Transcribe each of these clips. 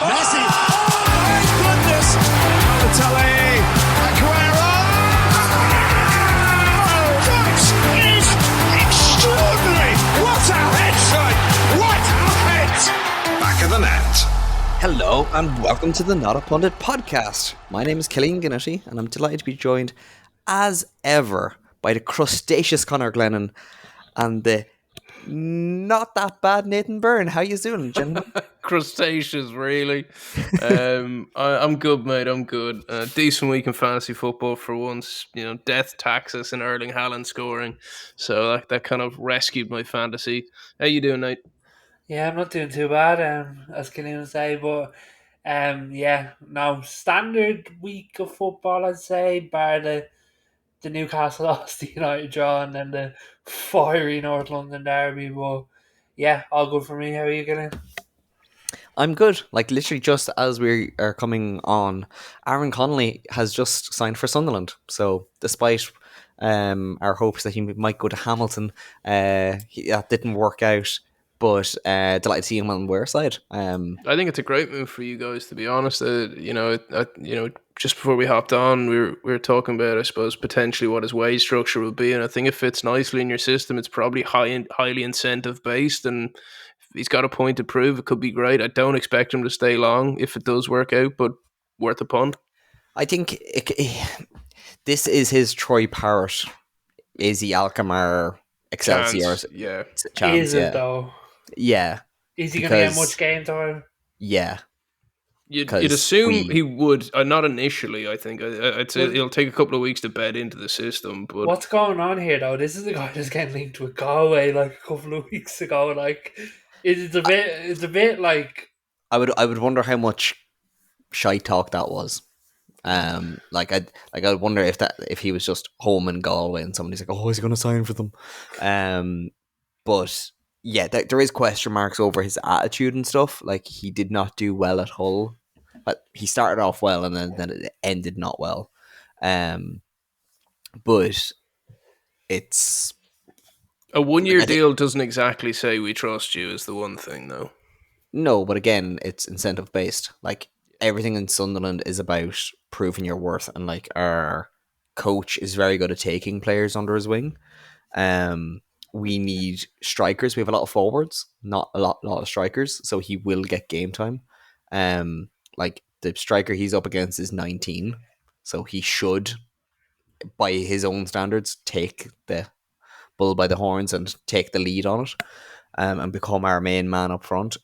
Messi. Oh my goodness. Balotelli. Aguero. Oh, that is extraordinary. What a head, son. What a head. Back of the net. Hello and welcome to the Not a Pundit podcast. My name is Killian Ginnity and I'm delighted to be joined as ever by the crustaceous Conor Glennon and the not that bad Nathan Byrne. How you doing, gentlemen? Crustaceous, really. I'm good, mate. I'm good. Decent week in fantasy football for once. You know, death taxes and Erling Haaland scoring, so that kind of rescued my fantasy. How you doing, Nate? Yeah, I'm not doing too bad, as Killian would say, but standard week of football, I'd say, bar the Newcastle lost, the United draw, and then the fiery North London derby. But yeah, all good for me. How are you getting? I'm good. Like literally just as we are coming on, Aaron Connolly has just signed for Sunderland. So despite our hopes that he might go to Hamilton, that didn't work out. But delighted to see him on the wear side. I think it's a great move for you guys, to be honest. Just before we hopped on, we were talking about, I suppose, potentially what his wage structure will be, and I think it fits nicely in your system. It's probably highly incentive based, and if he's got a point to prove, it could be great. I don't expect him to stay long if it does work out, but worth a punt. I think this is his Troy Parrott, Izzy Alkmaar, Excelsior. Chance, is it though? Yeah. Is he going to get much game time? Yeah. You'd assume he would. Not initially, I think. I'd say it'll take a couple of weeks to bed into the system. But what's going on here, though? This is the guy that's getting linked with Galway like a couple of weeks ago. Like, it's a bit like. I would wonder how much shite talk that was. I would wonder if he was just home in Galway and somebody's like, oh, is he going to sign for them? But yeah, there is question marks over his attitude and stuff. Like, he did not do well at Hull. But he started off well and then it ended not well. But it's a 1-year deal doesn't exactly say we trust you is the one thing, though. No, but again, it's incentive based. Like, everything in Sunderland is about proving your worth, and like our coach is very good at taking players under his wing. We need strikers. We have a lot of forwards, not a lot of strikers, so he will get game time. Like, the striker he's up against is 19, so he should, by his own standards, take the bull by the horns and take the lead on it, and become our main man up front.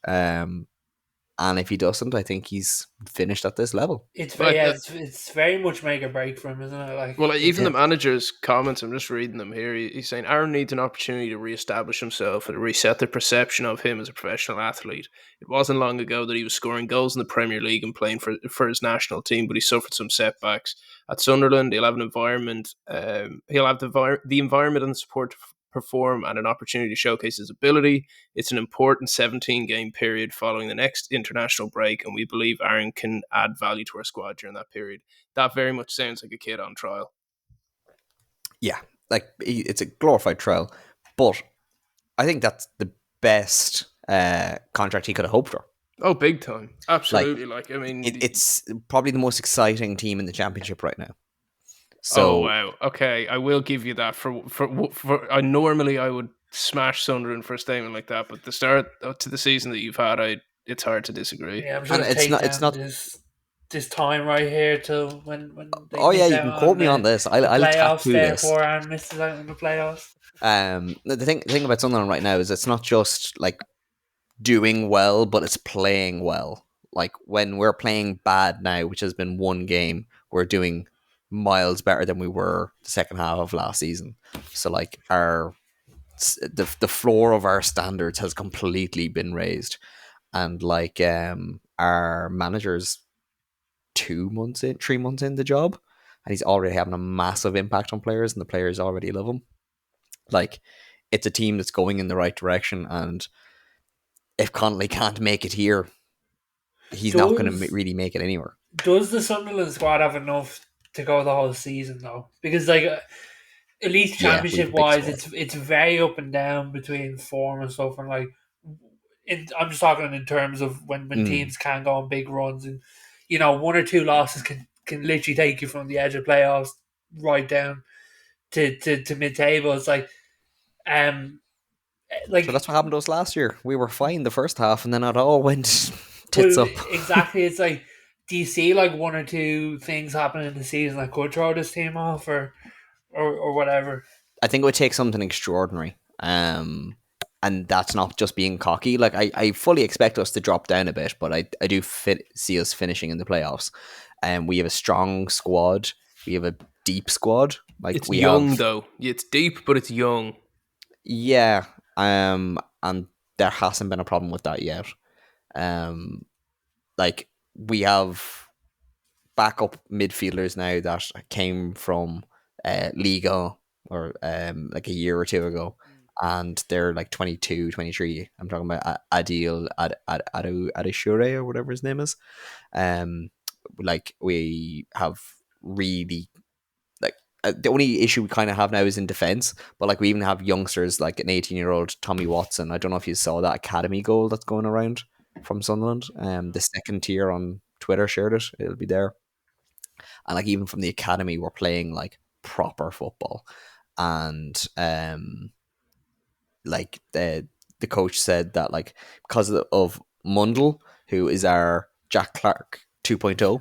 And if he doesn't, I think he's finished at this level. It's very much make or break for him, isn't it? The manager's comments, I'm just reading them here. He's saying Aaron needs an opportunity to reestablish himself and reset the perception of him as a professional athlete. It wasn't long ago that he was scoring goals in the Premier League and playing for his national team, but he suffered some setbacks. At Sunderland, he'll have an environment. He'll have the environment and the support to perform and an opportunity to showcase his ability. It's an important 17-game period following the next international break, and we believe Aaron can add value to our squad during that period. That very much sounds like a kid on trial. Yeah, like, it's a glorified trial, but I think that's the best contract he could have hoped for. Oh, big time. Absolutely. It's probably the most exciting team in the championship right now. So, oh wow! Okay, I will give you that. For normally I would smash Sunderland for a statement like that, but the start to the season that you've had, it's hard to disagree. Yeah, I'm sure it's not this time right here till when they you can quote me on this. I'll tattoo this. Therefore, Aaron misses out in the playoffs. The thing about Sunderland right now is it's not just like doing well, but it's playing well. Like, when we're playing bad now, which has been one game, we're doing miles better than we were the second half of last season. So like, the floor of our standards has completely been raised, and like our manager's 3 months in the job, and he's already having a massive impact on players, and the players already love him. Like, it's a team that's going in the right direction, and if Connolly can't make it here, he's not going to really make it anywhere. Does the Sunderland squad have enough to go the whole season though? Because like, at least championship wise, it's very up and down between form and stuff, and like, I'm just talking in terms of when teams can go on big runs, and one or two losses can literally take you from the edge of playoffs right down to mid table. It's So that's what happened to us last year. We were fine the first half, and then it all went tits well, up. exactly. It's do you see one or two things happening in the season that could throw this team off, or whatever? I think it would take something extraordinary. And that's not just being cocky. I fully expect us to drop down a bit, but I do see us finishing in the playoffs. And we have a strong squad. We have a deep squad. It's young though. It's deep, but it's young. Yeah. And there hasn't been a problem with that yet. We have backup midfielders now that came from Liga or a year or two ago, and they're 22, 23. I'm talking about Adil Adishure or whatever his name is. We have really the only issue we kind of have now is in defense, but we even have youngsters like an 18-year-old Tommy Watson. I don't know if you saw that academy goal that's going around from Sunderland. The second tier on Twitter shared it. It'll be there. And even from the academy, we're playing proper football. And the coach said that because of Mundell, who is our Jack Clark 2.0,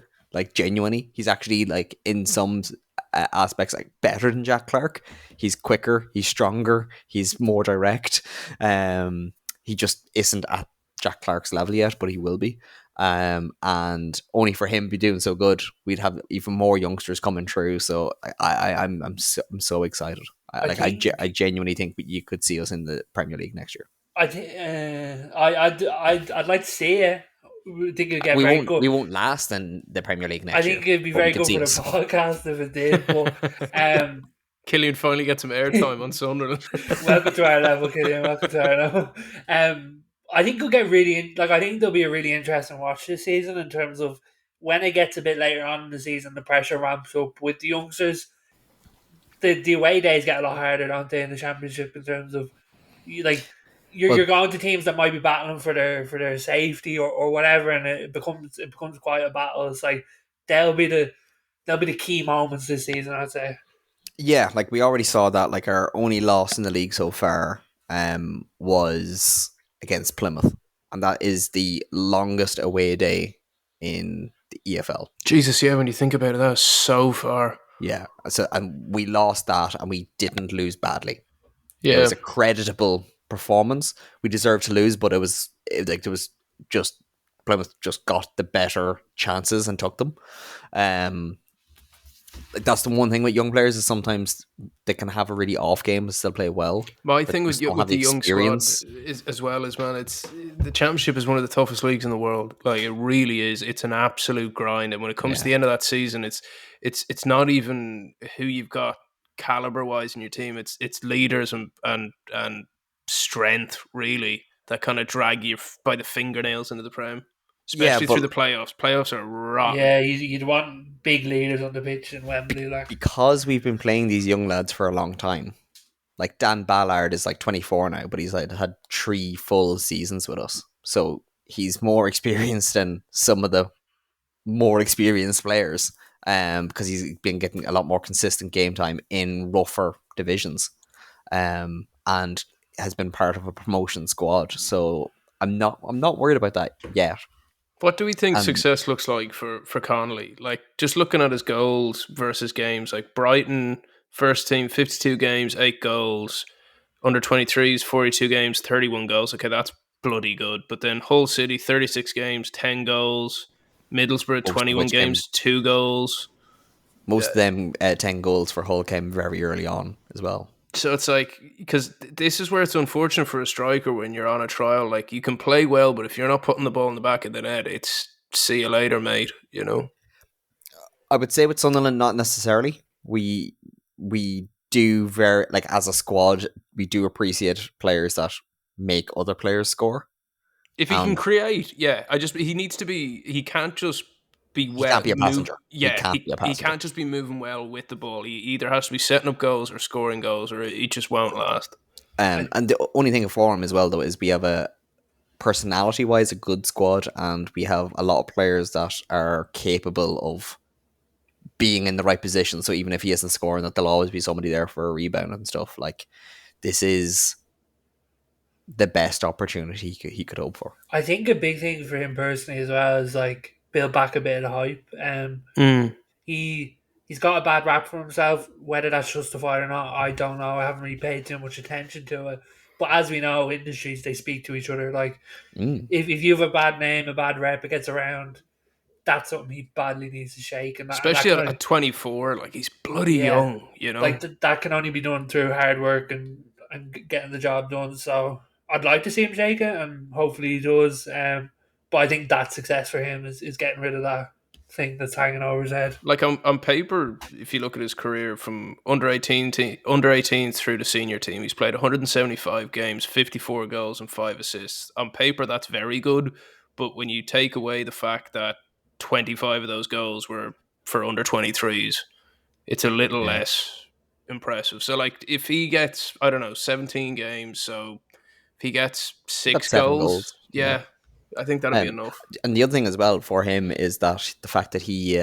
genuinely, he's actually in some aspects better than Jack Clark. He's quicker, he's stronger, he's more direct. He just isn't at Jack Clark's level yet, but he will be. And only for him to be doing so good, we'd have even more youngsters coming through. So I'm so excited. I genuinely think you could see us in the Premier League next year. I think I'd like to see it. I think it'd get very good. We won't last in the Premier League next year. I think it'd be very good for the podcast if it did. But Killian finally gets some airtime on Sunderland. Welcome to our level, Killian. Welcome to our level. I think it'll get really I think there'll be a really interesting watch this season in terms of when it gets a bit later on in the season, the pressure ramps up with the youngsters. The away days get a lot harder, don't they, in the Championship in terms of you're going to teams that might be battling for their safety or whatever, and it becomes quite a battle. It's they'll be the key moments this season, I'd say. Yeah, we already saw that. Our only loss in the league so far was against Plymouth, and that is the longest away day in the EFL. Jesus, yeah, when you think about it, that was so far. Yeah, so and we lost that, and we didn't lose badly. Yeah, it was a creditable performance. We deserved to lose, but it was just Plymouth just got the better chances and took them. That's the one thing with young players is sometimes they can have a really off game and still play well. My thing with the young squad is as well as, man, it's the Championship is one of the toughest leagues in the world. It really is. It's an absolute grind, and when it comes to the end of that season, it's not even who you've got caliber wise in your team. It's leaders and strength really that kind of drag you by the fingernails into the Prem. Especially through the playoffs. Playoffs are rotten. Yeah, you'd want big leaders on the pitch in Wembley. Because we've been playing these young lads for a long time. Dan Ballard is 24 now, but he's had 3 full seasons with us. So he's more experienced than some of the more experienced players because he's been getting a lot more consistent game time in rougher divisions and has been part of a promotion squad. So I'm not worried about that yet. What do we think success looks like for Connolly? Just looking at his goals versus games, Brighton, first team, 52 games, 8 goals. Under 23s, 42 games, 31 goals. Okay, that's bloody good. But then Hull City, 36 games, 10 goals. Middlesbrough, 21 games, 2 goals. Most of them 10 goals for Hull came very early on as well. So it's because this is where it's unfortunate for a striker when you're on a trial. You can play well, but if you're not putting the ball in the back of the net, it's see you later, mate. I would say with Sunderland, not necessarily. We do very as a squad, we do appreciate players that make other players score. If he can create, yeah. He needs to be. He can't just be well. He can't be a passenger. He can't just be moving well with the ball. He either has to be setting up goals or scoring goals, or he just won't last. And the only thing for him as well, though, is we have a personality-wise a good squad, and we have a lot of players that are capable of being in the right position. So even if he isn't scoring, that there'll always be somebody there for a rebound and stuff. Like, this is the best opportunity he could hope for. I think a big thing for him personally as well is like build back a bit of the hype. He's got a bad rap for himself. Whether that's justified or not, I don't know. I haven't really paid too much attention to it. But as we know, industries, they speak to each other. Like, if you have a bad name, a bad rep, it gets around. That's something he badly needs to shake. And Especially that at 24, like, he's bloody Yeah. young, you know? like that can only be done through hard work and getting the job done. So I'd like to see him shake it, and hopefully he does. But I think that success for him is getting rid of that thing that's hanging over his head. Like, on paper, if you look at his career from under 18 through the senior team, he's played 175 games, 54 goals and 5 assists. On paper, that's very good. But when you take away the fact that 25 of those goals were for under 23s, it's a little less impressive. So, like, if he gets, I don't know, 17 games, so if he gets That's 6 7 goals, goals. yeah, I think that'll be Um, enough. And the other thing as well for him is that the fact that he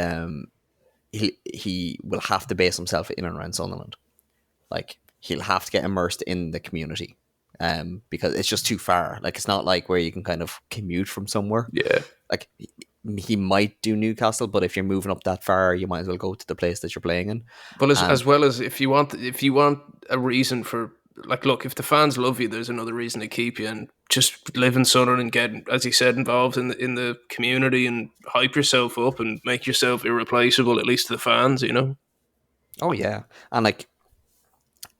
will have to base himself in and around Sunderland. Like, he'll have to get immersed in the community, because it's just too far. Like, it's not like where you can kind of commute from somewhere. Yeah. Like, he might do Newcastle, but if you're moving up that far, you might as well go to the place that you're playing in. But as well as if you want a reason for, like, look, if the fans love you, there's another reason to keep you, and just live in Sunderland and get, as he said, involved in the community and hype yourself up and make yourself irreplaceable, at least to the fans, you know. Oh yeah, and like,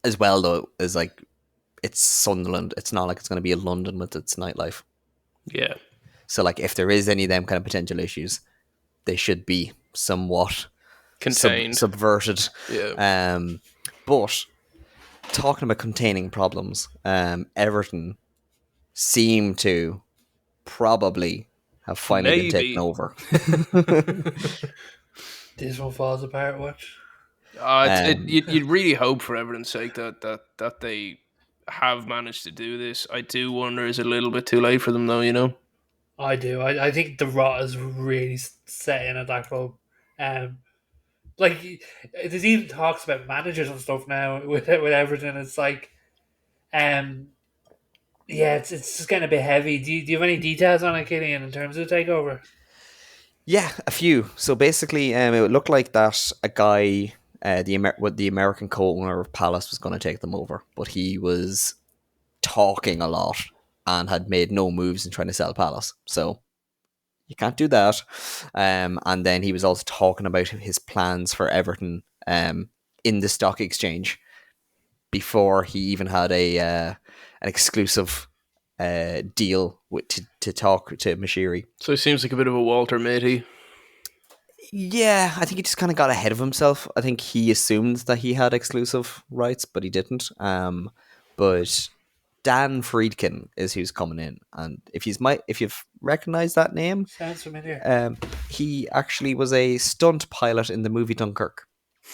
as well though, is like, it's Sunderland. It's not like it's going to be in London with its nightlife. Yeah. So like, if there is any of them kind of potential issues, they should be somewhat Contained. subverted. Yeah. But talking about containing problems, Everton seem to probably have finally been taken over. This one falls apart. Watch. You'd really hope for Everton's sake that they have managed to do this. I do wonder, is it a little bit too late for them though, you know? I do. I think the rot is really set in at that club. Like, there's even talks about managers and stuff now with Everton. It's like, yeah, it's just getting a bit heavy. Do you have any details on it, Killian, in terms of the takeover? Yeah, a few. So basically, it looked like that a guy, the American co-owner of Palace, was going to take them over, but he was talking a lot and had made no moves in trying to sell Palace. So you can't do that. And then he was also talking about his plans for Everton in the stock exchange before he even had an exclusive deal to talk to Mashiri. So he seems like a bit of a Walter Mitty. Yeah, I think he just kind of got ahead of himself. I think he assumed that he had exclusive rights, but he didn't. But Dan Friedkin is who's coming in, and if you've recognized that name, Sounds familiar. he actually was a stunt pilot in the movie Dunkirk.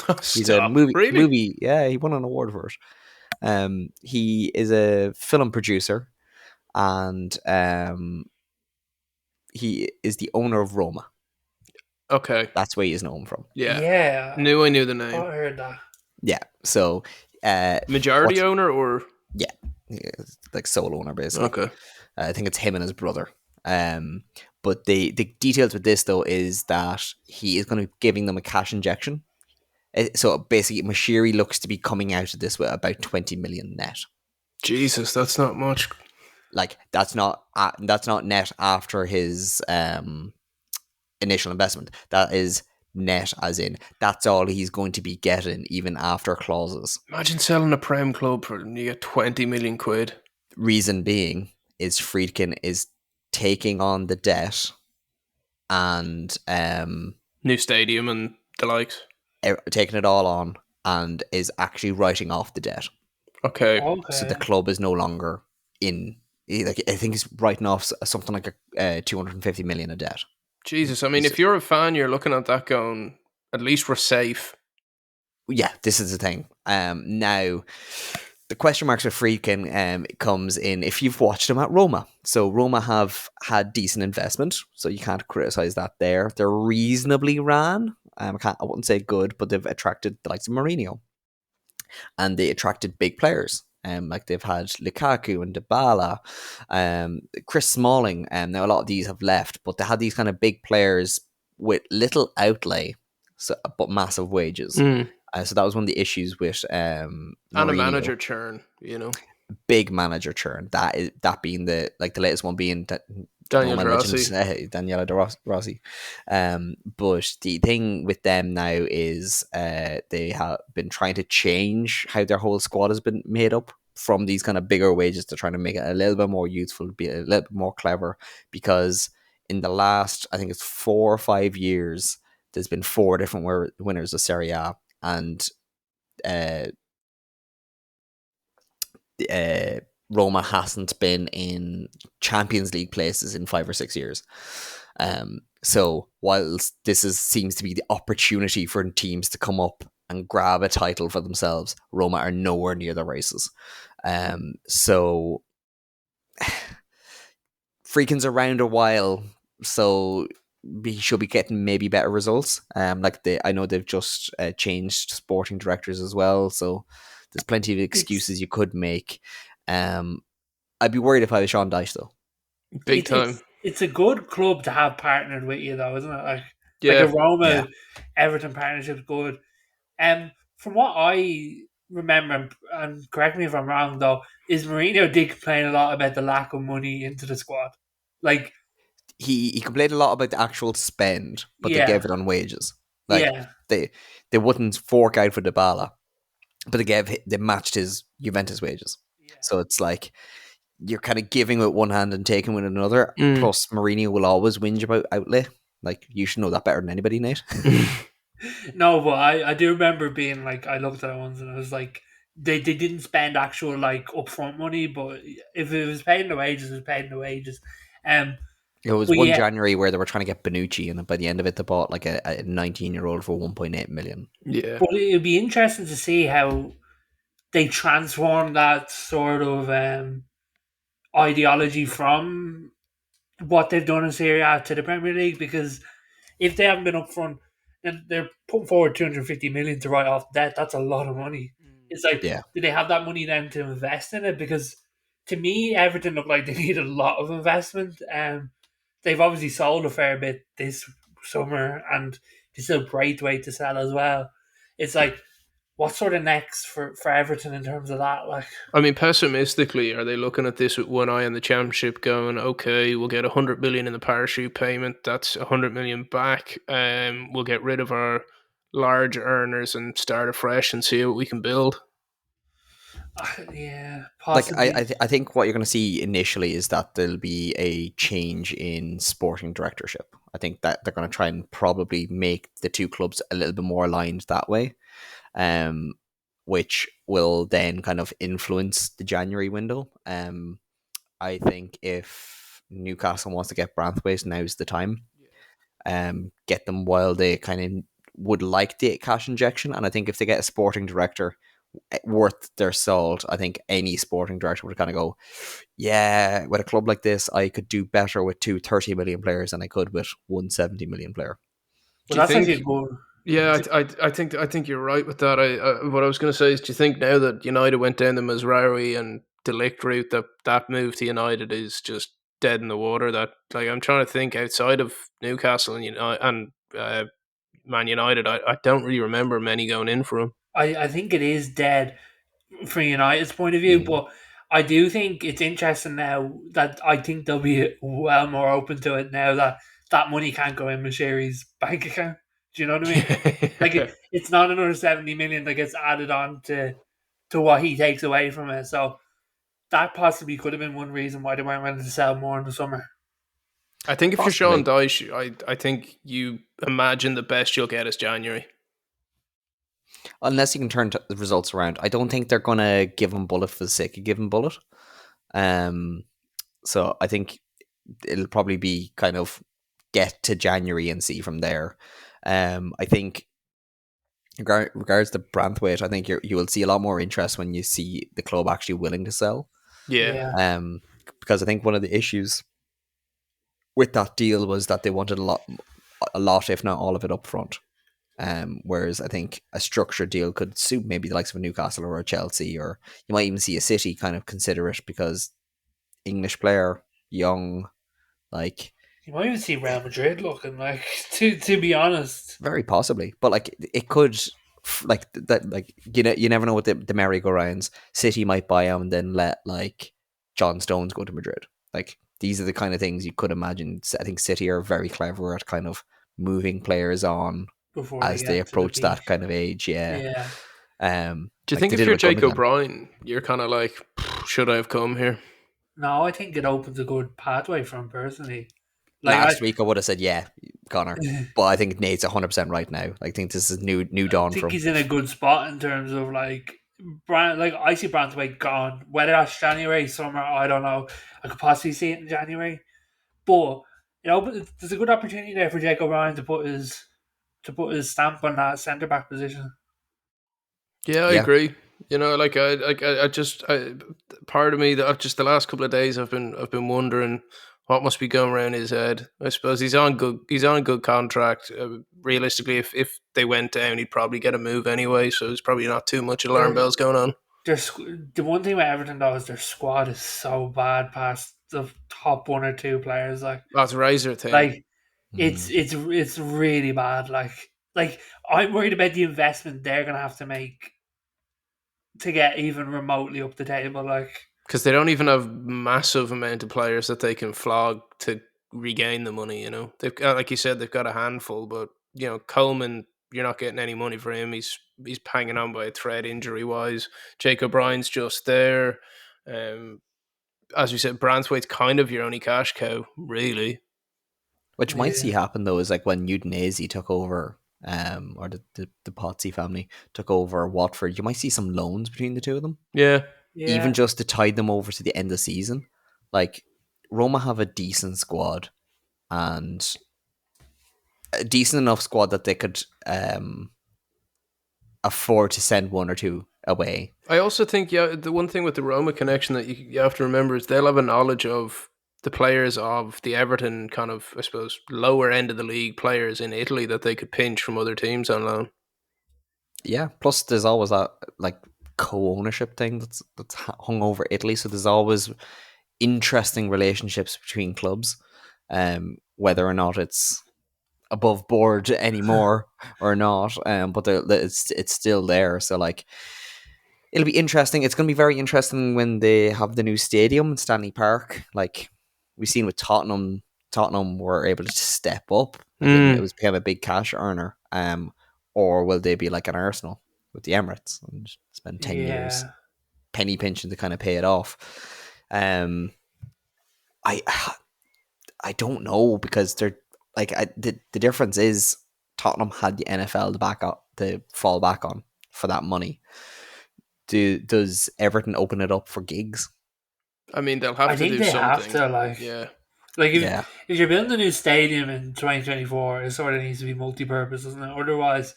He's a Stop. Really? movie. Yeah, he won an award for it. He is a film producer, and he is the owner of Roma. Okay. That's where he is known from. Yeah. Yeah. I knew the I name. heard that. Yeah. So Majority owner or? Yeah, like sole owner basically. Okay. I think it's him and his brother. But the details with this though is that he is going to be giving them a cash injection. So basically, Mashiri looks to be coming out of this with about 20 million net. Jesus, that's not much. Like, that's not net after his initial investment. That is net, as in that's all he's going to be getting even after clauses. Imagine selling a Prem club for and you get 20 million quid. Reason being is Friedkin is taking on the debt and New stadium and the likes. Taking it all on and is actually writing off the debt. Okay. So the club is no longer in. Like, I think he's writing off something like a 250 million of debt. Jesus, I mean, if you're a fan, you're looking at that going, at least we're safe. Yeah, this is the thing. Now, the question marks with Friedkin comes in if you've watched them at Roma. So Roma have had decent investment, so you can't criticize that there. They're reasonably ran. I wouldn't say good, but they've attracted the likes of Mourinho, and they attracted big players. Like they've had Lukaku and Dybala, Chris Smalling, and now a lot of these have left, but they had these kind of big players with little outlay, but massive wages. So that was one of the issues with and a manager churn, big manager churn. That being the latest one being that Daniel Rossi. Daniela De Rossi. But the thing with them now is they have been trying to change how their whole squad has been made up from these kind of bigger wages to trying to make it a little bit more youthful, be a little bit more clever, because in the last, I think it's 4 or 5 years, there's been 4 different winners of Serie A, and Roma hasn't been in Champions League places in 5 or 6 years. So whilst seems to be the opportunity for teams to come up and grab a title for themselves, Roma are nowhere near the races. So Friedkin's around a while, so he should be getting maybe better results. I know they've just changed sporting directors as well, so there's plenty of excuses you could make. I'd be worried if I was Sean Dyche, though. Big time. It's a good club to have partnered with you, though, isn't it? Like a Roma Everton partnership is good. From what I remember, and correct me if I'm wrong, though, is Mourinho did complain a lot about the lack of money into the squad. Like he complained a lot about the actual spend, but they gave it on wages. They wouldn't fork out for Dybala, but they matched his Juventus wages. Yeah. So it's like you're kind of giving with one hand and taking with another. Plus, Mourinho will always whinge about outlay. Like, you should know that better than anybody, Nate. No, but I do remember being like, I looked at it once and I was like, they didn't spend actual like upfront money, but if it was paying the wages, it was paying the wages. It was January where they were trying to get Bonucci, and by the end of it, they bought like a 19-year-old for 1.8 million. Yeah, but it'd be interesting to see how they transform that sort of ideology from what they've done in Serie A to the Premier League, because if they haven't been upfront, then they're putting forward 250 million to write off debt. That's a lot of money. It's like, do they have that money then to invest in it? Because to me, Everton look like they need a lot of investment. They've obviously sold a fair bit this summer, and it's a great way to sell as well. It's like, what's sort of next for Everton in terms of that? Like, I mean, pessimistically, are they looking at this with one eye on the Championship, going, okay, we'll get 100 million in the parachute payment. That's 100 million back. We'll get rid of our large earners and start afresh and see what we can build. Yeah, possibly. Like I think what you're going to see initially is that there'll be a change in sporting directorship. I think that they're going to try and probably make the two clubs a little bit more aligned that way, which will then kind of influence the January window. I think if Newcastle wants to get Branthwaite, now's the time. Get them while they kind of would like the cash injection, and I think if they get a sporting director worth their salt, I think any sporting director would kind of go, yeah, with a club like this, I could do better with 230 million players than I could with 170 million player. Well, that's actually good. Yeah, I think you're right with that. What I was going to say is, do you think now that United went down the Mazraoui and De Ligt route, that move to United is just dead in the water? That, like, I'm trying to think outside of Newcastle and Man United, I don't really remember many going in for him. I think it is dead from United's point of view, but I do think it's interesting now that I think they'll be well more open to it now that money can't go in Mashiri's bank account. Do you know what I mean? Like it's not another 70 million that gets added on to what he takes away from it. So that possibly could have been one reason why they weren't willing to sell more in the summer. I think if you're Sean Dyche, I think you imagine the best you'll get is January. Unless you can turn the results around. I don't think they're going to give him bullet for the sake of giving bullet. So I think it'll probably be kind of get to January and see from there. I think Regards to Branthwaite, I think you will see a lot more interest when you see the club actually willing to sell. Yeah. Yeah. Because I think one of the issues with that deal was that they wanted a lot, if not all of it, up front. Whereas I think a structured deal could suit maybe the likes of a Newcastle or a Chelsea, or you might even see a City kind of consider it because English player, young, like You might even see Real Madrid looking like to be honest. very possibly, but like it could. Like that, like you never know with the merry-go-rounds. City might buy him and then let like John Stones go to Madrid. Like these are the kind of things you could imagine. I think City are very clever at kind of moving players on Before they as they get to the approach that peak. kind of age. Yeah. Yeah. Do you Like think they if did it you're with Jake Gundogan. O'Brien, you're kind of like, should I have come here? No, I think it opens a good pathway for him personally. Last week I would have said yeah, Connor, but I think Nate's 100% right now. I think this is new I dawn think from. he's in a good spot in terms of like I see Branthwaite gone. Whether that's January, summer, I don't know. I could possibly see it in January. But there's a good opportunity there for Jake O'Brien to put his stamp on that centre back position. Yeah, I Yeah, agree. You know, part of me that just the last couple of days I've been wondering what must be going around his head. I suppose he's on a good contract. Realistically, if they went down, he'd probably get a move anyway. So there's probably not too much alarm bells going on. The one thing with Everton though is their squad is so bad past the top one or two players. That's razor thin. Like it's really bad. Like I'm worried about the investment they're gonna have to make to get even remotely up the table. Like Because they don't even have massive amount of players that they can flog to regain the money. You know, they've got, like you said, they've got a handful, but you know, Coleman, you're not getting any money for him. He's hanging on by a thread injury wise. Jake O'Brien's just there. As you said, Branthwaite's kind of your only cash cow, really. which you might see yeah, happen though is like when Udinese took over, or the Pozzi family took over Watford. You might see some loans between the two of them, Yeah, even yeah. just to tide them over to the end of the season. Like Roma have a decent squad and a decent enough squad that they could afford to send one or two away. I also think the one thing with the Roma connection that you have to remember is they'll have a knowledge of the players of the Everton kind of, I suppose, lower end of the league players in Italy that they could pinch from other teams on loan. Yeah. Plus, there's always that like co-ownership thing that's hung over Italy. So there's always interesting relationships between clubs, whether or not it's above board anymore or not. But it's still there. So like, it'll be interesting. It's going to be very interesting when they have the new stadium in Stanley Park. Like we've seen with Tottenham. Tottenham were able to step up. Like it was became a big cash earner. Or will they be like an Arsenal with the Emirates and spend 10 years Yeah. penny pinching to kind of pay it off? I I don't know because they're like the difference is Tottenham had the NFL to back up to fall back on for that money. Does Everton open it up for gigs? I mean, they'll have I to think do they something. have to Yeah. like Yeah. if you're building a new stadium in 2024, it sort of needs to be multi-purpose, doesn't it? Otherwise,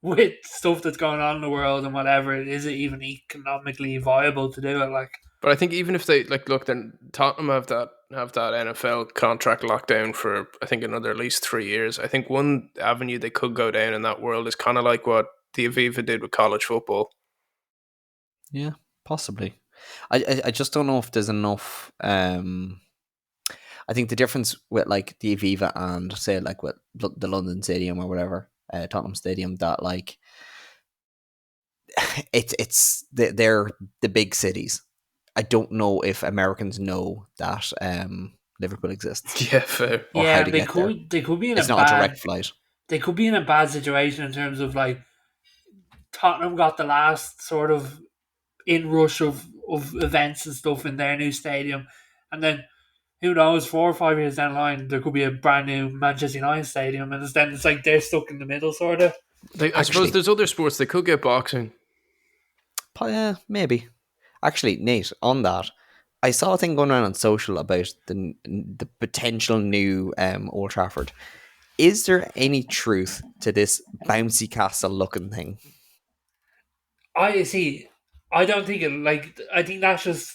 with stuff that's going on in the world and whatever, is it even economically viable to do it? Like, But I think even if they look, then Tottenham have that NFL contract locked down for I think another at least 3 years. I think one avenue they could go down in that world is kind of like what the Aviva did with college football. Yeah, possibly. I just don't know if there's enough. I think the difference with like the Aviva and say like with the London Stadium or whatever, Tottenham Stadium, that like they're the big cities. I don't know if Americans know that Liverpool exists Yeah, fair. or how yeah, to get there. they could be in a It's not a bad direct flight. they could be in a bad situation in terms of like Tottenham got the last sort of inrush of events and stuff in their new stadium, and then who knows, 4 or 5 years down the line, there could be a brand new Manchester United stadium, and then it's like they're stuck in the middle, sort of. I suppose Actually, there's other sports they could get boxing. maybe. Actually, Nate, on that, I saw a thing going around on social about the potential new Old Trafford. Is there any truth to this bouncy castle looking thing? I see. I don't think it like. I think that's just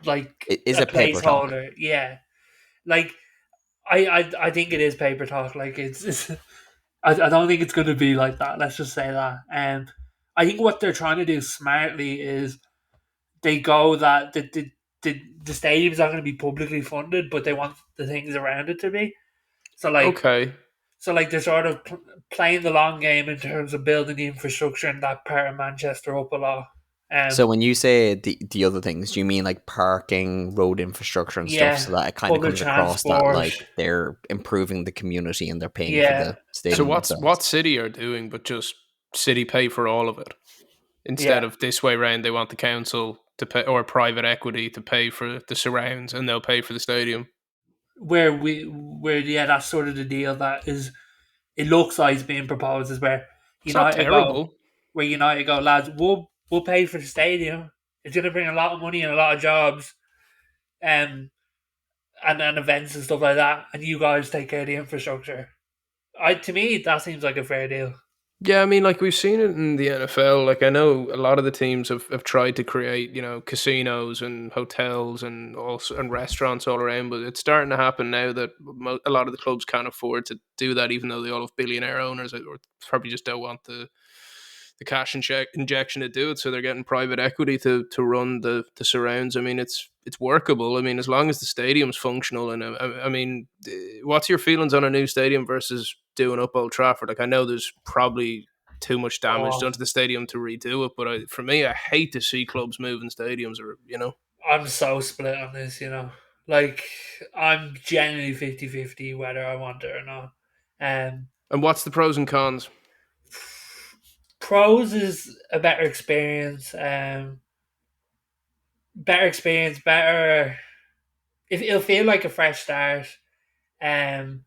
like Is a it paper talk? placeholder. Yeah, like I think it is paper talk. Like it's I don't think it's going to be like that. Let's just say that. I think what they're trying to do smartly is they go that the stadium's not going to be publicly funded, but they want the things around it to be. So like Okay. they're sort of playing the long game in terms of building the infrastructure in that part of Manchester up a lot. So when you say the other things, do you mean like parking, road infrastructure and stuff, Yeah, so that it kind of public comes across that transport. like they're improving the community and they're paying for Yeah, the So stadium what themselves? City are doing, but just City pay for all of it instead yeah. of this way round. They want the council to pay or private equity to pay for the surrounds, and they'll pay for the stadium. Where yeah, that's sort of the deal that is. It looks like it's being proposed is It's not terrible. Where United go, lads, we'll pay for the stadium. It's going to bring a lot of money and a lot of jobs, and events and stuff like that. And you guys take care of the infrastructure. To me, that seems like a fair deal. Yeah, I mean, like we've seen it in the NFL. Like I know a lot of the teams have tried to create, casinos and hotels and also and restaurants all around, but it's starting to happen now that a lot of the clubs can't afford to do that, even though they all have billionaire owners or probably just don't want the cash injection to do it. So they're getting private equity to run the surrounds. I mean, it's workable. I mean, as long as the stadium's functional. And I mean, what's your feelings on a new stadium versus doing up Old Trafford? Like, I know there's probably too much damage done Oh, to the stadium to redo it, but for me, I hate to see clubs moving stadiums or. I'm so split on this, Like, I'm genuinely 50-50 whether I want it or not. Um, And what's the pros and cons? Pros is a better experience. Better experience, better. If it'll feel like a fresh start. Um,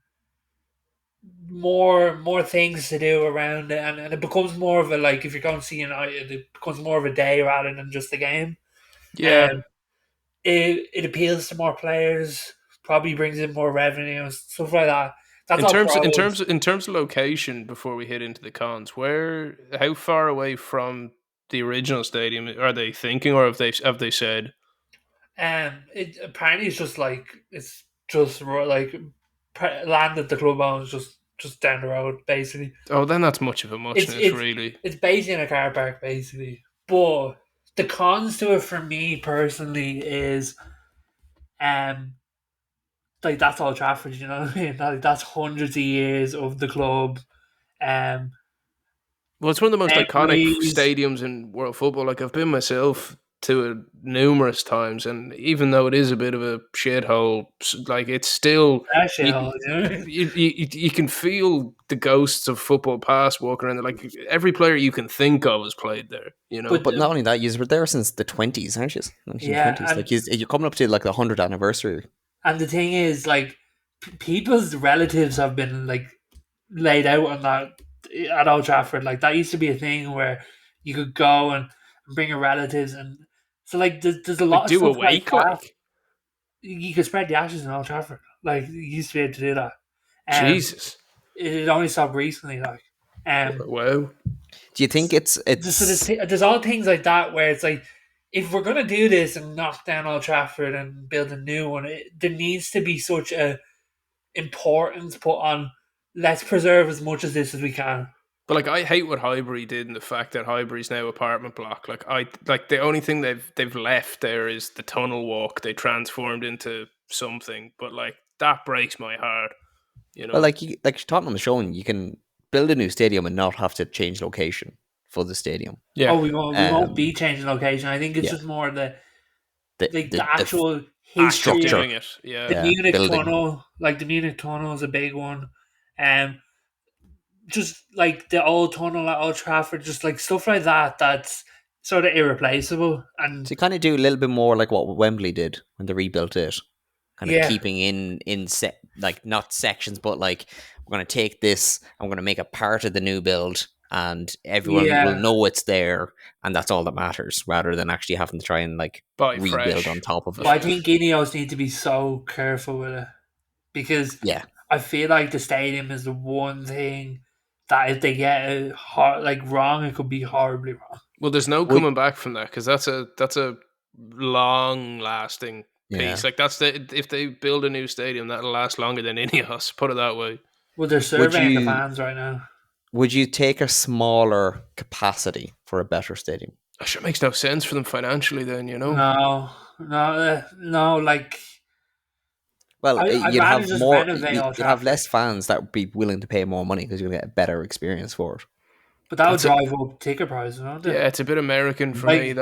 more things to do around it, and it becomes more of a like if you're going to see United, it becomes more of a day rather than just a game. Yeah. Um, it appeals to more players, probably brings in more revenue, stuff like that. That's In all terms in pros. terms in terms of location, before we hit into the cons, how far away from the original stadium are they thinking, or have they said? It apparently it's just like land that the club owns just down the road, basically. Oh, then that's much of a It's muchness, it's really. it's based in a car park, basically. But the cons to it for me personally is um like that's Old Trafford, you know what I mean? Like that's hundreds of years of the club. Um Well, it's one of the most iconic Memories. stadiums in world football. Like I've been myself to it numerous times, and even though it is a bit of a shithole, like it's still That shit you, hole, you know? you can feel the ghosts of football past walking around there. Like every player you can think of has played there. You know. But But not only that, you were there since the 20s, aren't you? 1920s. yeah, Like you're coming up to like the 100th anniversary. and the thing is like people's relatives have been like laid out on that at Old Trafford. Like that used to be a thing where you could go and bring your relatives, and so like there's a Like lot of do a stuff like wake, that. like You could spread the ashes in Old Trafford. Like you used to be able to do that. Jesus. It only stopped recently. Like, Wow. Do you think so it's there's all things like that where it's like if we're gonna do this and knock down Old Trafford and build a new one, there needs to be such a importance put on. Let's preserve as much of this as we can. But like I hate what Highbury did and the fact that Highbury's now apartment block. Like I like the only thing they've left there is the tunnel walk they transformed into something. But like that breaks my heart, you well, know. like Tottenham's showing, you can build a new stadium and not have to change location for the stadium. Yeah. Oh, we won't be changing location. I think it's Yeah, just more the the the actual Actually history. doing structure. it. The Yeah. Yeah, Munich building. tunnel, like the Munich tunnel, is a big one. Um, just like the old tunnel at Old Trafford, just like stuff like that. That's sort of irreplaceable. And So you kind of do a little bit more like what Wembley did when they rebuilt it, kind of yeah, keeping in set like not sections, but like we're going to take this and we're going to make it part of the new build, and everyone will yeah. know it's there, and that's all that matters, rather than actually having to try and like Buy rebuild on fresh. top of But it. I Yeah. think Ineos need to be so careful with it because Yeah, I feel like the stadium is the one thing that if they get it wrong, it could be horribly wrong. Well, there's no Would coming back from that because that's a long lasting yeah? piece. Like that's if they build a new stadium, that'll last longer than Ineos. Put it that way. Well, they're Would surveying the you fans right now. would you take a smaller capacity for a better stadium? That sure makes no sense for them financially. Then No. Like Well, I'd you'd rather have just more. renovate Old You'd have Trafford, less fans that would be willing to pay more money because you'll get a better experience for it. but that would That's a drive up ticket prices, won't it? yeah. It's a bit American for me. Like,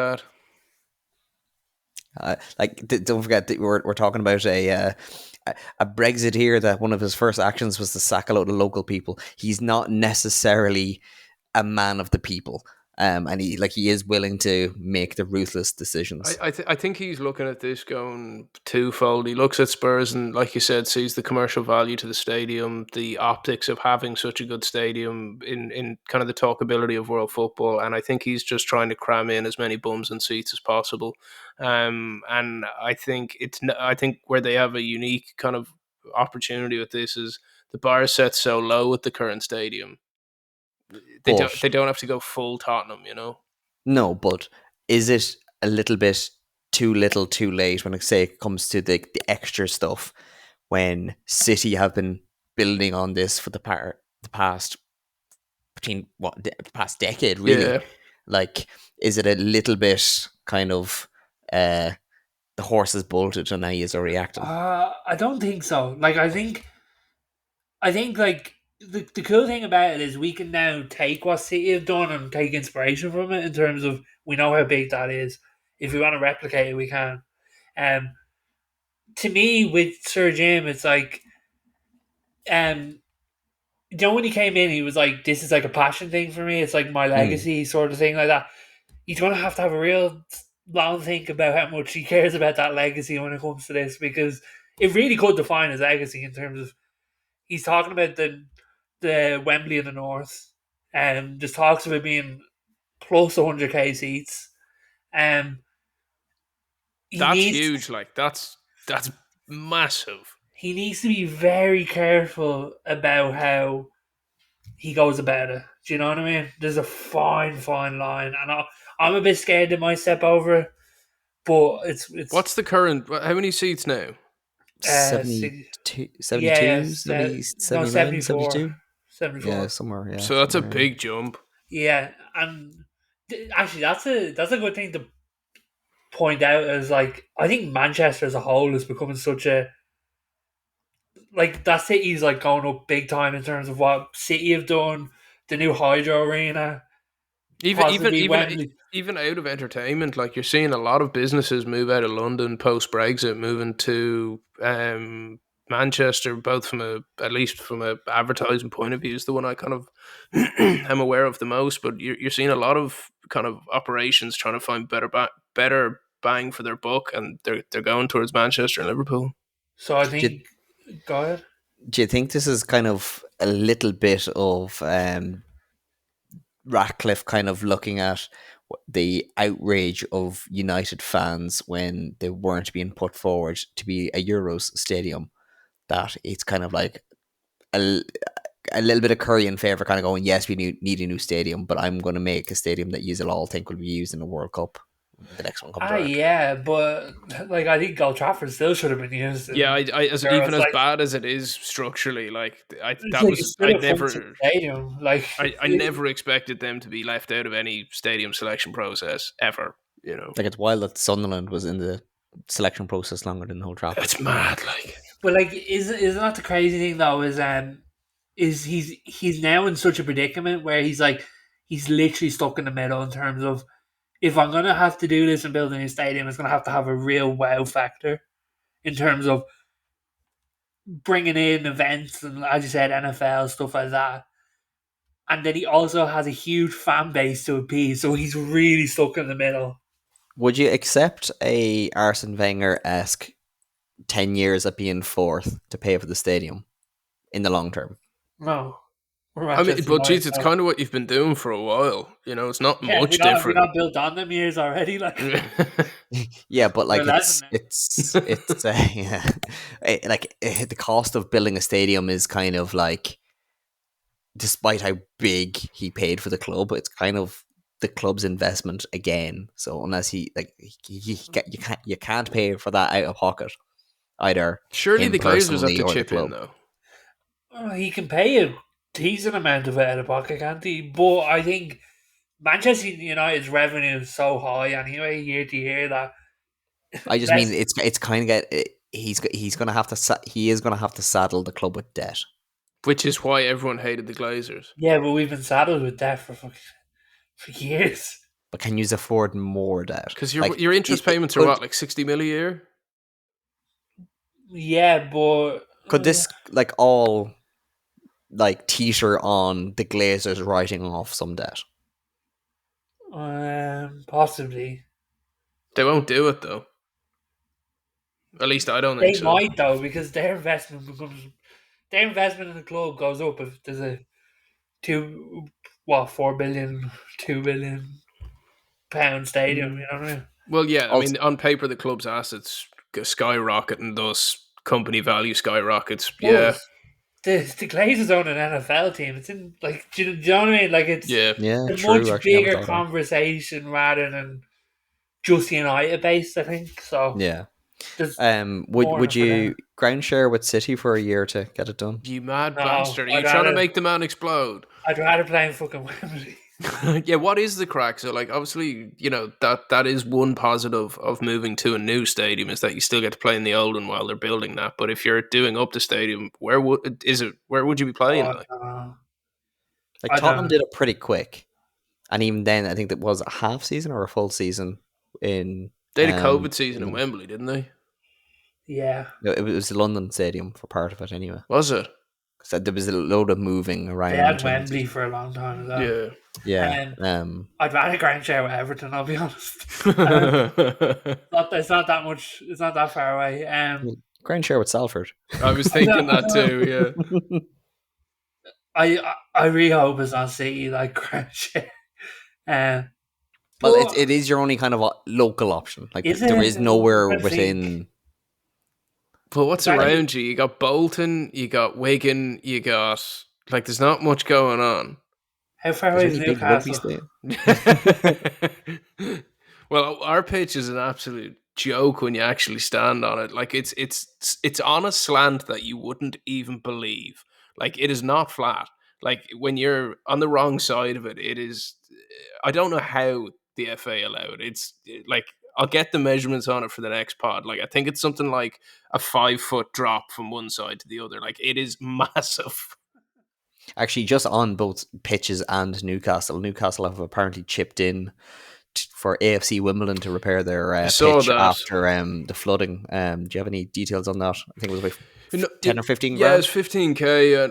That Don't forget that we're talking about a Brexit here. That one of his first actions was to sack a load of local people. He's not necessarily a man of the people, and he is willing to make the ruthless decisions. I think he's looking at this going twofold. He looks at Spurs and, like you said, sees the commercial value to the stadium, the optics of having such a good stadium in kind of the talkability of world football, and I think he's just trying to cram in as many bums and seats as possible. And I think I think where they have a unique kind of opportunity with this is the bar is set so low at the current stadium. But They don't have to go full Tottenham, you know. no, but is it a little bit too little, too late when it comes to the extra stuff? When City have been building on this for the past the past decade, really. Yeah. Like, is it a little bit kind of the horse has bolted and now he's are reacting? I don't think so. Like, I think like the cool thing about it is we can now take what City have done and take inspiration from it in terms of we know how big that is. If we want to replicate it, we can. Um, to me, with Sir Jim, it's like, when he came in, he was like, "This is like a passion thing for me. It's like my legacy sort of thing, like that." He's gonna have a real long think about how much he cares about that legacy when it comes to this, because it really could define his legacy in terms of he's talking about the Wembley of the North, and just talks of it being plus 100k seats. He That's needs huge. Like that's massive. he needs to be very careful about how he goes about it. Do you know what I mean? There's a fine line, and I'm a bit scared they might step over it. But it's What's the current? How many seats now? 72, yeah, 79, 74. 72? 74. Yeah, somewhere. Yeah, So that's a somewhere, big jump. Yeah, and actually, that's a good thing to point out. As like, I think Manchester as a whole is becoming such a that city's like going up big time in terms of what City have done, the new Hydro Arena, possibly Wembley. Even out of entertainment, like you're seeing a lot of businesses move out of London post Brexit, moving to Manchester, both at least from a advertising point of view, is the one I kind of am aware of the most. But you're seeing a lot of kind of operations trying to find better bang for their buck, and they're going towards Manchester and Liverpool. So I Do you, think, go ahead. do you think this is kind of a little bit of Ratcliffe kind of looking at the outrage of United fans when they weren't being put forward to be a Euros stadium? That it's kind of like a little bit of curry in favour, kind of going, yes, we need a new stadium, but I'm going to make a stadium that you'll all think will be used in the World Cup. The next one comes around. Yeah, but I think Old Trafford still should have been used. Yeah, as bad as it is structurally, I never expected them to be left out of any stadium selection process ever. You know, like it's wild that Sunderland was in the selection process longer than the whole Trafford. It's mad, like. But isn't that the crazy thing though? Is he's now in such a predicament where he's literally stuck in the middle in terms of, if I'm going to have to do this and build a new stadium, it's going to have a real wow factor in terms of bringing in events and, as you said, NFL, stuff like that. And then he also has a huge fan base to appease, so he's really stuck in the middle. Would you accept a Arsene Wenger-esque 10 years at being fourth to pay for the stadium in the long term? No. I mean, but geez, it's kind of what you've been doing for a while. You know, it's not much different. We're not built on them years already. Yeah, but like Well, that's yeah. The cost of building a stadium is kind of like, despite how big he paid for the club, it's kind of the club's investment again. So unless you can't pay for that out of pocket, either Surely him the Glazers have personally to or the chip in club. though. he can pay a decent amount of it out of pocket, can't he? But I think Manchester United's revenue is so high anyway, year to year, that I just mean that's it's kind of he's gonna have to he is gonna have to saddle the club with debt. Which is why everyone hated the Glazers. yeah. But we've been saddled with that for years. But can you afford more debt? Because Like your interest payments are what, like 60 mil a year? Yeah, but could this like all like teeter on the Glazers writing off some debt? possibly They won't do it though. At least I don't think they so. might though, because their investment in the club goes up if there's a 4 billion, 2 billion pound stadium. You know what I mean? Well, yeah, I Also, mean, on paper, the club's assets skyrocket and thus company value skyrockets. Well, Yeah, the Glazers own an NFL team. It's in like, do you know what I mean? Like it's yeah. yeah, a true. much Actually, I haven't bigger thought of that. conversation rather than just United based. I think so. Yeah. There's Would more in it for you them. ground share with City for a year to get it done? You mad No, bastard. Are you I'd trying to rather make the man explode? I'd rather play in fucking Wembley. Yeah, what is the crack? So, like, obviously, that is one positive of moving to a new stadium is that you still get to play in the old one while they're building that. But if you're doing up the stadium, where would you be playing? Oh, Like, no. Like I Tottenham don't. did it pretty quick, and even then, I think that was a half season or a full season in. they had a COVID season in Wembley, didn't they? Yeah, No, it was the London Stadium for part of it anyway. Was it? So there was a load of moving they around. had Wembley for a long time as well. Yeah. Yeah. I'd rather ground share with Everton. I'll be honest. It's not that much. It's not that far away. Ground share with Salford. I was thinking that too, yeah. I really hope it's not City like ground share. Well, But it is your only kind of local option. Like is there it? is nowhere I think. within. But what's Sorry? around you? You got Bolton, you got Wigan, you got like there's not much going on. How far There's away is only big rugby Newcastle? stadium. Well, our pitch is an absolute joke when you actually stand on it. Like it's on a slant that you wouldn't even believe. Like it is not flat. Like when you're on the wrong side of it, it is. I don't know how the FA allow it. It's like I'll get the measurements on it for the next pod. Like I think it's something like a 5-foot drop from one side to the other. Like it is massive. Actually, just on both pitches and Newcastle. Newcastle have apparently chipped in for AFC Wimbledon to repair their saw pitch that. after the flooding. Do you have any details on that? I think it was about 10 or 15 Yeah, grand. it's 15k,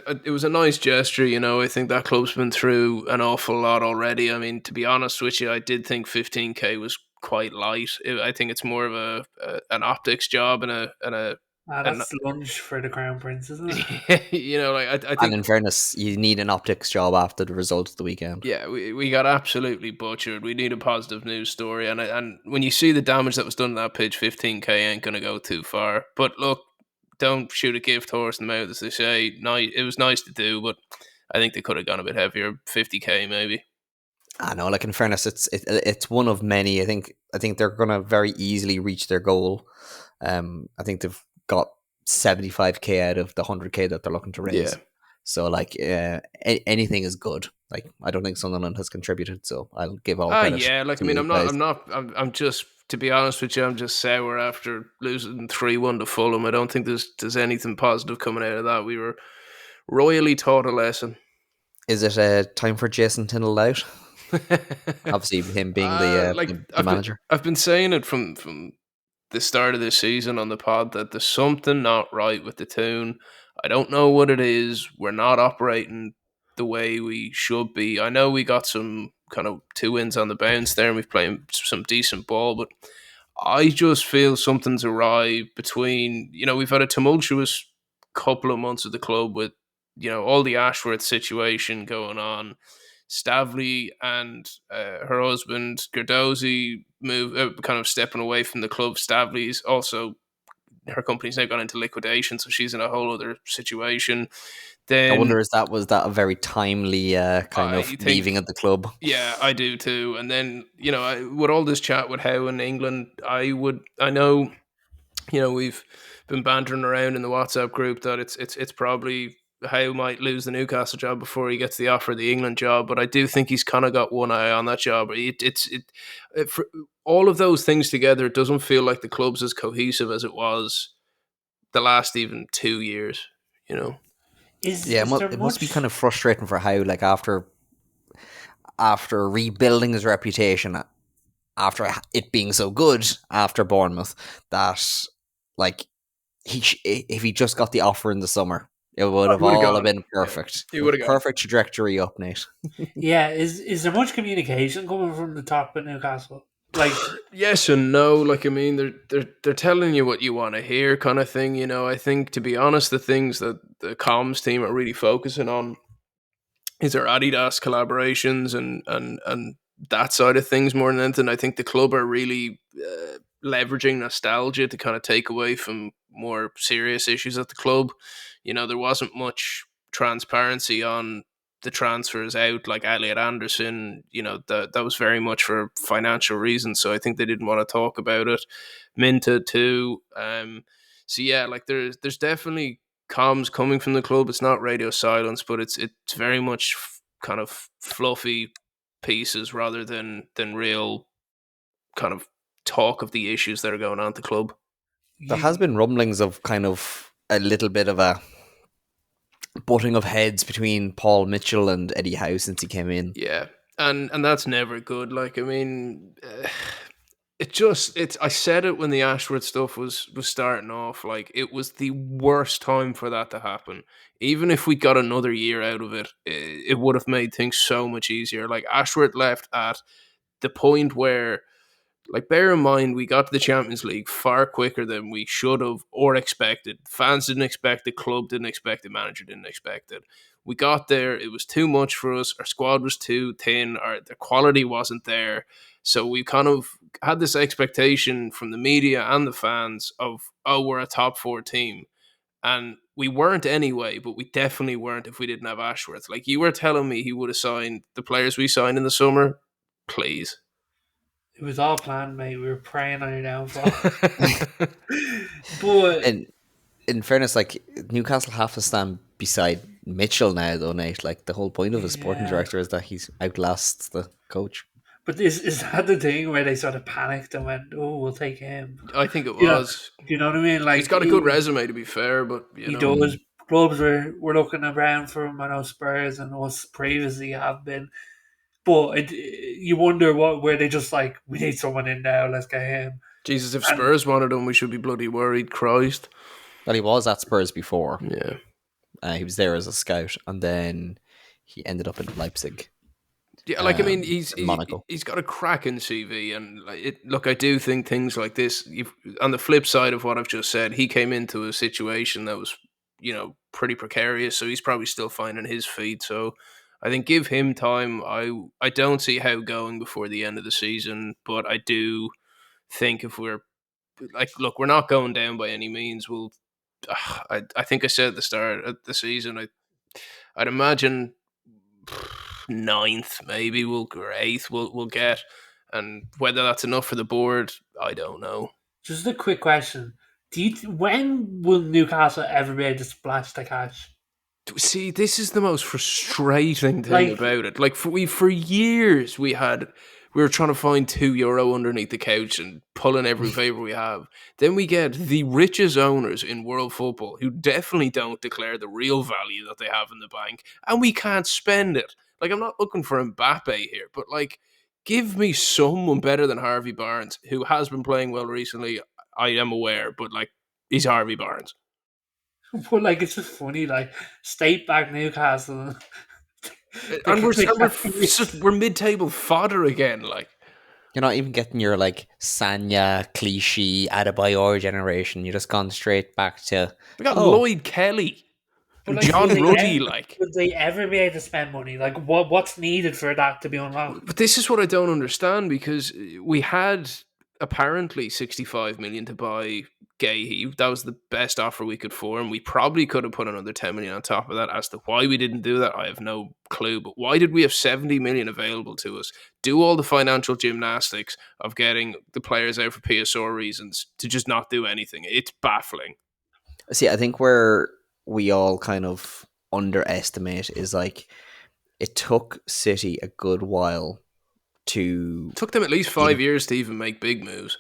and it was a nice gesture. I think that club's been through an awful lot already. I mean, to be honest with you, I did think 15k was quite light. I think it's more of an optics job and a That's lunch for the Crown Prince, isn't it? I And think. in fairness, you need an optics job after the result of the weekend. Yeah, we got absolutely butchered. We need a positive news story, and when you see the damage that was done to that pitch, 15k ain't gonna go too far. But look, don't shoot a gift horse in the mouth, as they say. It was nice to do, but I think they could have gone a bit heavier, 50k maybe. I know, like in fairness, it's one of many. I think they're gonna very easily reach their goal. I think they've got 75k out of the 100k that they're looking to raise. Yeah. So like anything is good. Like I don't think Sunderland has contributed, so I'll give all credit. Yeah, like to I mean, you guys. I'm just, to be honest with you, I'm just sour after losing 3-1 to Fulham. I don't think there's anything positive coming out of that. We were royally taught a lesson. Is it time for Jason Tindall out? Obviously, him being the manager. I've been saying it from the start of this season on the pod that there's something not right with the tune. I don't know what it is. We're not operating the way we should be. I know we got some kind of 2 wins on the bounce there and we've played some decent ball, but I just feel something's awry between, we've had a tumultuous couple of months at the club with, all the Ashworth situation going on. Stavely and her husband Gerdozzi kind of stepping away from the club. Stavley's also, her company's now gone into liquidation, so she's in a whole other situation. Then I wonder, was that a very timely kind of I think- leaving of the club? Yeah, I do too. And then, with all this chat with Howe in England, I know, we've been bantering around in the WhatsApp group that it's probably Howe might lose the Newcastle job before he gets the offer of the England job, but I do think he's kind of got one eye on that job. For all of those things together, it doesn't feel like the club's as cohesive as it was the last even 2 years, Is there It must be much? kind of frustrating for Howe, like after rebuilding his reputation, after it being so good after Bournemouth, that like if he just got the offer in the summer, it would have would've all gone. been perfect. He would've gone. Perfect trajectory up, Nate. Yeah, is there much communication coming from the top at Newcastle? Like, Yes and no. Like, I mean, they're telling you what you want to hear, kind of thing. I think, to be honest, the things that the comms team are really focusing on is their Adidas collaborations and that side of things more than anything. I think the club are really leveraging nostalgia to kind of take away from more serious issues at the club. There wasn't much transparency on the transfers out, like Elliot Anderson. That was very much for financial reasons, so I think they didn't want to talk about it. Minta too. So yeah, like there's definitely comms coming from the club. It's not radio silence, but it's very much kind of fluffy pieces rather than real kind of talk of the issues that are going on at the club. There has been rumblings of kind of a little bit of a butting of heads between Paul Mitchell and Eddie Howe since he came in. Yeah, and that's never good. Like, I mean, I said it when the Ashworth stuff was starting off. Like, it was the worst time for that to happen. Even if we got another year out of it, it would have made things so much easier. Like, Ashworth left at the point where, like, bear in mind, we got to the Champions League far quicker than we should have or expected. Fans didn't expect it, club didn't expect it, manager didn't expect it. We got there, it was too much for us, our squad was too thin, the quality wasn't there. So we kind of had this expectation from the media and the fans of, we're a top 4 team. And we weren't anyway, but we definitely weren't if we didn't have Ashworth. Like, you were telling me he would have signed the players we signed in the summer. Please. it was all planned, mate. We were praying on your downfall. But And in fairness, like, Newcastle have to stand beside Mitchell now, though, Nate. Like, the whole point of a sporting director is that he's outlasts the coach. But is that the thing where they sort of panicked and went, "Oh, we'll take him"? I think it You know, was. do you know what I mean? Like, He's got a good resume, to be fair, but he does. Clubs were looking around for him. I know Spurs and us previously have been, but you wonder where they just like, we need someone in now. Let's get him. Jesus, if Spurs wanted him, we should be bloody worried. Christ. Well, he was at Spurs before. Yeah. He was there as a scout, and then he ended up in Leipzig. Yeah, like, I mean, Monaco. he's got a cracking CV, and look, I do think things like this. On the flip side of what I've just said, he came into a situation that was, pretty precarious, so he's probably still finding his feet. So I think give him time. I don't see how going before the end of the season, but I do think if we're like, look, we're not going down by any means. I think I said at the start of the season, I'd imagine 9th, maybe or 8th we'll get, and whether that's enough for the board, I don't know. Just a quick question: when will Newcastle ever be able to splash the cash? See, this is the most frustrating thing about it. Like, for years we were trying to find €2 underneath the couch and pulling every favour we have. Then we get the richest owners in world football who definitely don't declare the real value that they have in the bank, and we can't spend it. Like, I'm not looking for Mbappe here, but like, give me someone better than Harvey Barnes, who has been playing well recently. I am aware, but like, he's Harvey Barnes. But like, it's just funny, like, state back Newcastle. And we're mid-table fodder again. Like, you're not even getting your like Sanya, Clichy, Adebayor generation. You're just gone straight back to we got Lloyd Kelly. But John will they Ruddy, ever, like. will they ever be able to spend money? Like, what's needed for that to be unlocked? But this is what I don't understand, because we had apparently 65 million to buy Gahey. That was the best offer we could form. We probably could have put another 10 million on top of that. As to why we didn't do that, I have no clue. But why did we have 70 million available to us? Do all the financial gymnastics of getting the players out for PSR reasons to just not do anything. It's baffling. See, I think where we all kind of underestimate is like it took City a good while to It took them at least 5 years to even make big moves.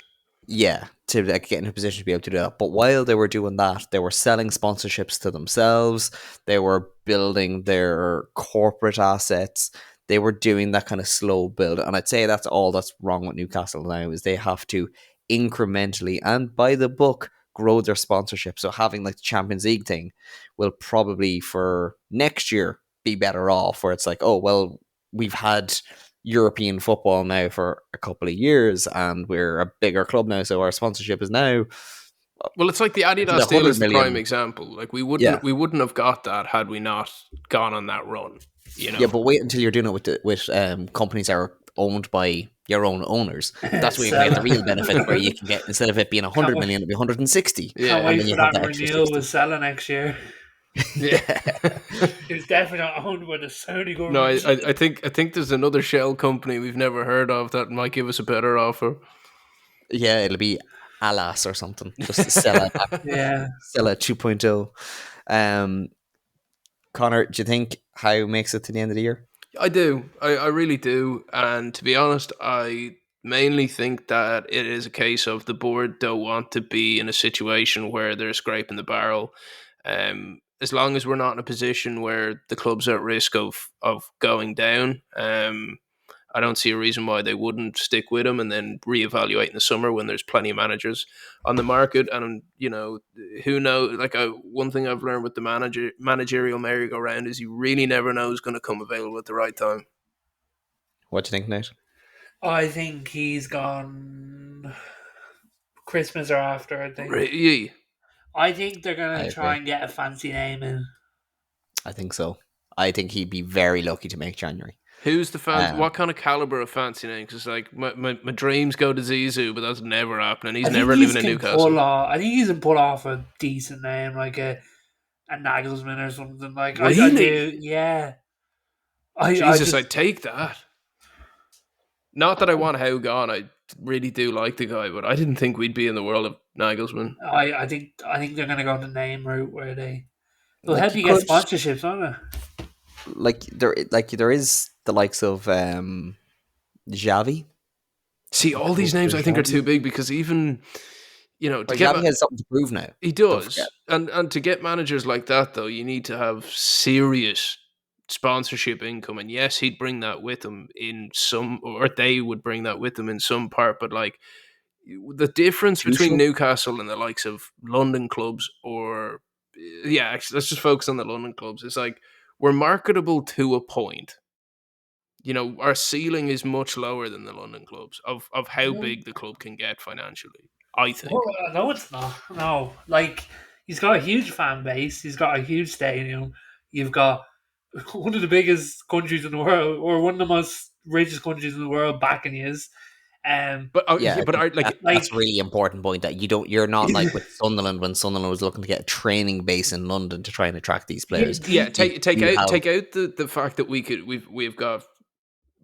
to like get in a position to be able to do that. But while they were doing that, they were selling sponsorships to themselves. They were building their corporate assets. They were doing that kind of slow build. And I'd say that's all that's wrong with Newcastle now is they have to incrementally and by the book grow their sponsorship. So having like the Champions League thing will probably for next year be better off where it's like, oh, well, we've had European football now for a couple of years and we're a bigger club now. So our sponsorship is now Well, it's like the Adidas the deal 100 is the prime million. example. Like we Yeah. wouldn't have got that had we not gone on that run. You know. Yeah, but wait until you're doing it with companies that are owned by your own owners. That's where you can get the real benefit where you can get, instead of it being 100 million, it'll be 160. Yeah. Can't And wait then for you have that that extra renewal 60. with Salah next year. Yeah. It's definitely not owned by the Saudi No, government. I think there's another shell company we've never heard of that might give us a better offer. Yeah, it'll be Alas or something. Just sell it back. Yeah. Sell it 2.0. Connor, do you think Howe makes it to the end of the year? I do. I really do. And to be honest, I mainly think that it is a case of the board don't want to be in a situation where they're scraping the barrel. As long as we're not in a position where the club's at risk of going down, I don't see a reason why they wouldn't stick with him and then reevaluate in the summer when there's plenty of managers on the market. And who knows? Like one thing I've learned with the managerial merry-go-round is you really never know who's going to come available at the right time. What do you think, Nate? I think he's gone Christmas or after, I think. Really? I think they're going I to try agree. and get a fancy name in. I think so. I think he'd be very lucky to make January. Who's the fan? What kind of caliber of fancy name? Because like my dreams go to Zizou, but that's never happening. He's never living in Newcastle. I think he can pull off a decent name, like a Nagelsmann or something. Like I Really? do, yeah. Jesus, I'd take that. Not that I want Howe gone. I really do like the guy, but I didn't think we'd be in the world of Nagelsmann. I think they're going to go the name route where they'll Like, help you get sponsorships, won't it? There is the likes of Xavi. See, all these names I think are too big because even to Like, get Xavi has something to prove now. he Don't does, forget. and to get managers like that though, you need to have serious sponsorship income. And yes, he'd bring that with him in some, or they would bring that with them in some part. But like the difference between Crucial. Newcastle and the likes of London clubs, or actually, let's just focus on the London clubs. It's like we're marketable to a point. Our ceiling is much lower than the London clubs of how big the club can get financially, I think. Well, no, it's not. No, like he's got a huge fan base. He's got a huge stadium. You've got one of the biggest countries in the world, or one of the most richest countries in the world, backing you. But Yeah, but I think that's a really important point that you're not like with Sunderland when Sunderland was looking to get a training base in London to try and attract these players. take out the fact that we've got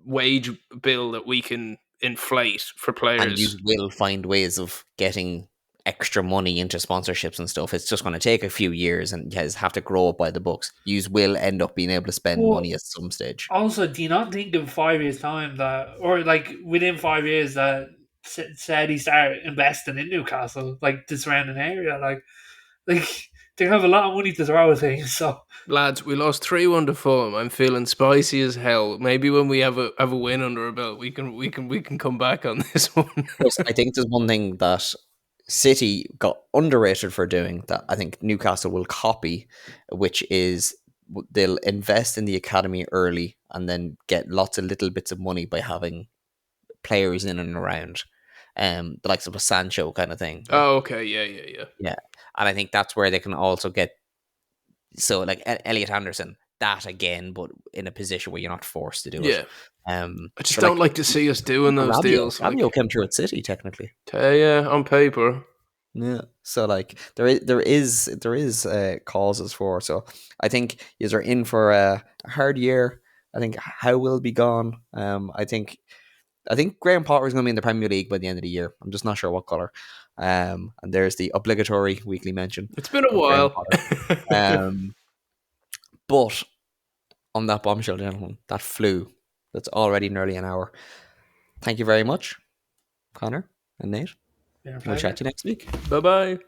wage bill that we can inflate for players. And you will find ways of getting extra money into sponsorships and stuff. It's just going to take a few years and you guys have to grow up by the books. You will end up being able to spend money at some stage. Also, do you not think in 5 years' time that, or like within 5 years that Saudi start investing in Newcastle, like the surrounding area, like they have a lot of money to throw at things. So lads, we lost 3-1 to Fulham. I'm feeling spicy as hell. Maybe when we have a win under our belt, we can come back on this one. I think there's one thing that City got underrated for doing that I think Newcastle will copy, which is they'll invest in the academy early and then get lots of little bits of money by having players in and around. The likes of a Sancho kind of thing. Oh, okay, yeah. Yeah. And I think that's where they can also get So like Elliot Anderson, that again, but in a position where you're not forced to do it. Yeah. I just so, don't like to see us doing those deals. Rabiot came through at City technically. Yeah, on paper. Yeah, so like there is causes for. So I think you're in for a hard year. I think Howe will be gone. I think Graham Potter is going to be in the Premier League by the end of the year. I'm just not sure what color. And there's the obligatory weekly mention. It's been a while. But on that bombshell, gentlemen, that flew. That's already nearly an hour. Thank you very much, Connor and Nate. We'll chat to you next week. Bye-bye.